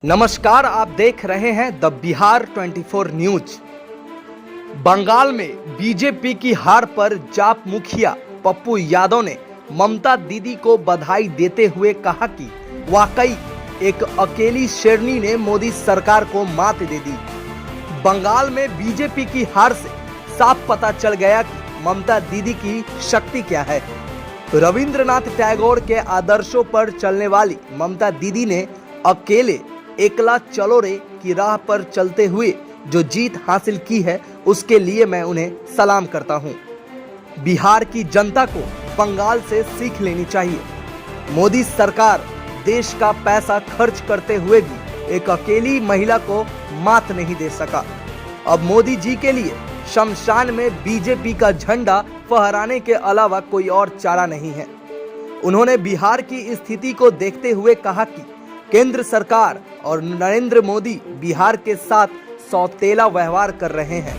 नमस्कार, आप देख रहे हैं द बिहार 24 न्यूज। बंगाल में बीजेपी की हार पर जाप मुखिया पप्पू यादव ने ममता दीदी को बधाई देते हुए कहा कि वाकई एक अकेली शेरनी ने मोदी सरकार को मात दे दी। बंगाल में बीजेपी की हार से साफ पता चल गया कि ममता दीदी की शक्ति क्या है। रविंद्रनाथ टैगोर के आदर्शों पर चलने वाली ममता दीदी ने अकेले एकला चलो रे की राह पर चलते हुए जो जीत हासिल की है, उसके लिए मैं उन्हें सलाम करता हूं। बिहार की जनता को बंगाल से सीख लेनी चाहिए। मोदी सरकार देश का पैसा खर्च करते हुए भी एक अकेली महिला को मात नहीं दे सका। अब मोदी जी के लिए शमशान में बीजेपी का झंडा फहराने के अलावा कोई और चारा नहीं है। उन्होंने बिहार की स्थिति को देखते हुए कहा कि केंद्र सरकार और नरेंद्र मोदी बिहार के साथ सौतेला व्यवहार कर रहे हैं।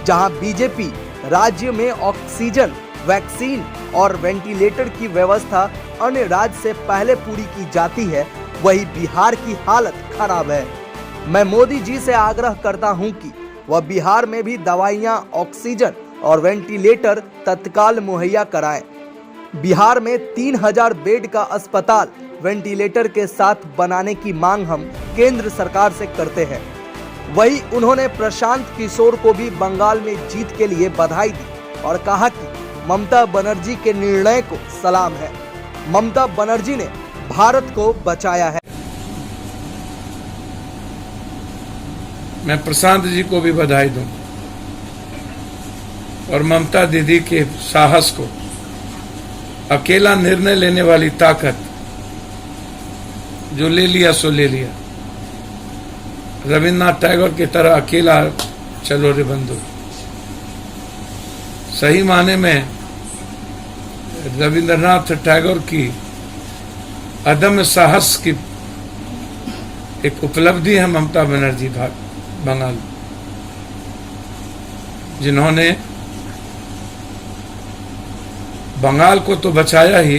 जहां बीजेपी राज्य में ऑक्सीजन, वैक्सीन और वेंटिलेटर की व्यवस्था अन्य राज्य से पहले पूरी की जाती है, वही बिहार की हालत खराब है। मैं मोदी जी से आग्रह करता हूं कि वह बिहार में भी दवाइयां, ऑक्सीजन और वेंटिलेटर तत्काल मुहैया कराएं। बिहार में 3000 बेड का अस्पताल वेंटिलेटर के साथ बनाने की मांग हम केंद्र सरकार से करते हैं। वही उन्होंने प्रशांत किशोर को भी बंगाल में जीत के लिए बधाई दी और कहा कि ममता बनर्जी के निर्णय को सलाम है। ममता बनर्जी ने भारत को बचाया है। मैं प्रशांत जी को भी बधाई दूं और ममता दीदी के साहस को, अकेला निर्णय लेने वाली ताकत, जो ले लिया सो ले लिया। रविंद्रनाथ टैगोर की तरह अकेला चलो रे बंधु। सही माने में रविंद्रनाथ टैगोर की अदम्य साहस की एक उपलब्धि है ममता बनर्जी बंगाल, जिन्होंने बंगाल को तो बचाया ही,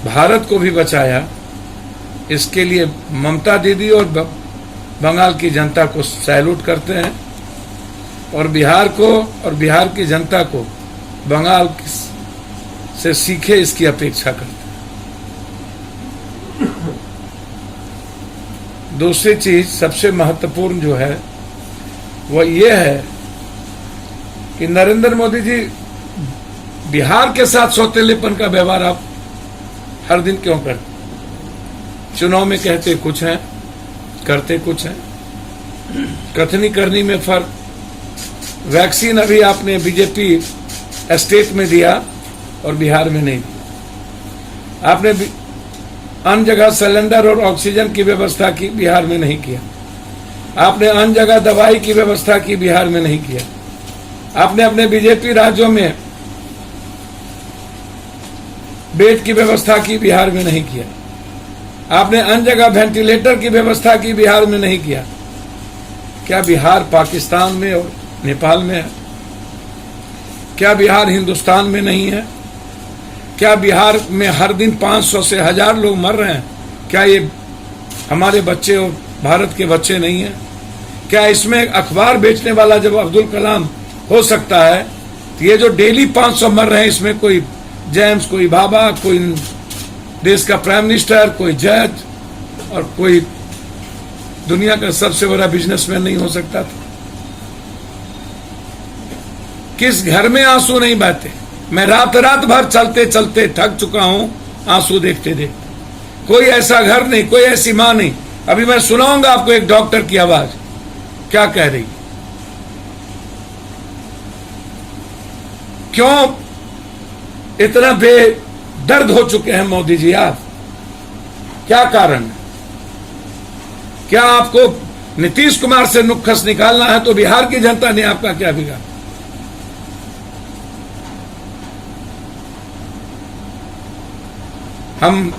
भारत को भी बचाया। इसके लिए ममता दीदी और बंगाल की जनता को सैल्यूट करते हैं और बिहार को और बिहार की जनता को बंगाल से सीखे, इसकी अपेक्षा करते हैं। दूसरी चीज सबसे महत्वपूर्ण जो है वह यह है कि नरेंद्र मोदी जी बिहार के साथ सौतेलेपन का व्यवहार आप हर दिन क्यों करते? चुनाव में कहते कुछ हैं, करते कुछ हैं। कथनी करनी में फर्क। वैक्सीन अभी आपने बीजेपी स्टेट में दिया और बिहार में नहीं दिया। आपने अन्य जगह सिलेंडर और ऑक्सीजन की व्यवस्था की, बिहार में नहीं किया। आपने अन्य जगह दवाई की व्यवस्था की, बिहार में नहीं किया। आपने अपने बीजेपी राज्यों में बेड की व्यवस्था की, बिहार में नहीं किया। आपने अन्य जगह वेंटिलेटर की व्यवस्था की, बिहार में नहीं किया। क्या बिहार पाकिस्तान में और नेपाल में है? क्या बिहार हिंदुस्तान में नहीं है? क्या बिहार में हर दिन 500 से 1000 लोग मर रहे हैं? क्या ये हमारे बच्चे और भारत के बच्चे नहीं हैं? क्या इसमें अखबार बेचने वाला जब अब्दुल कलाम हो सकता है, तो ये जो डेली 500 मर रहे हैं, इसमें कोई जेम्स, कोई बाबा, कोई देश का प्राइम मिनिस्टर, कोई जज और कोई दुनिया का सबसे बड़ा बिजनेसमैन नहीं हो सकता था? किस घर में आंसू नहीं बहते? मैं रात रात भर चलते चलते थक चुका हूं, आंसू देखते देखते। कोई ऐसा घर नहीं, कोई ऐसी मां नहीं। अभी मैं सुनाऊंगा आपको एक डॉक्टर की आवाज, क्या कह रही। क्यों इतना बेदर्द हो चुके हैं मोदी जी आप? क्या कारण है? क्या आपको नीतीश कुमार से नुक्कस निकालना है तो बिहार की जनता ने आपका क्या बिगाड़ा? हम